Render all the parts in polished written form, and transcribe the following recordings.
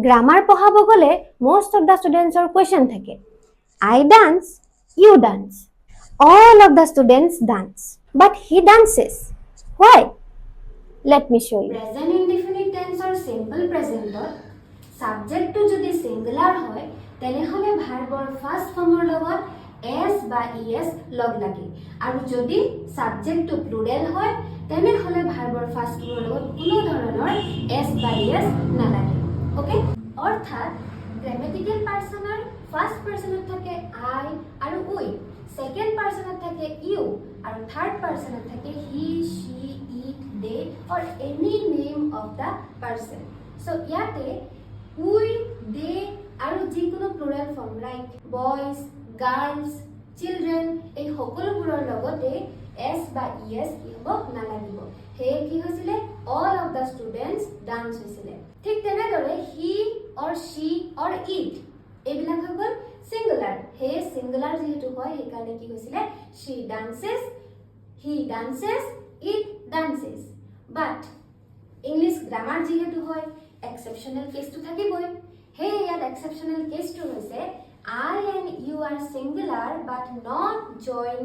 Grammar পঢ়াব গ'লে most of the students-ৰ question থাকে I dance, you dance. All of the students dance, but he dances. Why? Let me show you. Present indefinite tense or simple present subject to যদি singular হয় তেনেহলে ভাৰ্বৰ first ফৰ্মৰ লগত s বা es লগ লাগে আৰু যদি subject to plural হয় তেনেহলে ভাৰ্বৰ ফাৰ্স্ট ফৰ্মৰ লগত কোনো ধৰণৰ s বা es নালাগে ওকে অৰ্থাৎ গ্ৰামাটিক্যাল পাৰ্সনৰ ফাৰ্স্ট পাৰ্সনত থাকে I আৰু we সেকেন্ড পাৰ্সনত থাকে you আৰু থার্ড পার্সনত থাকে he she it they or any name of the person so ইয়াতে we they আৰু যিকোনো plural form like boys girls children এই সকলোবোৰৰ লগতে s বা es কি হ'ব নালাগিব হে কি হৈছিলে all of the students dance হৈছিলে ঠিক তেনেদৰে he or she or it এইবিলাক হৈ গ'ল singular হে singular যেহেতু হয় সেইকাৰণে কি হৈছিলে she dances he dances it dances but English grammar যেহেতু হয় exceptional case to থাকিবই হে ইয়াত exceptional case to হৈছে I and you are singular but not join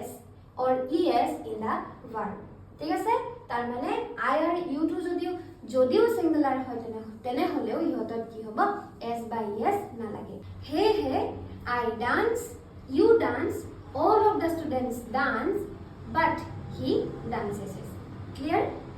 s or es in the verb ঠিক আছে তাৰ মানে I আৰু you to যদিও singular হয় তেনেহলেও ইহতত কি হ'ব s বা es নালাগে হে I dance you dance all of the students dance but he dances clear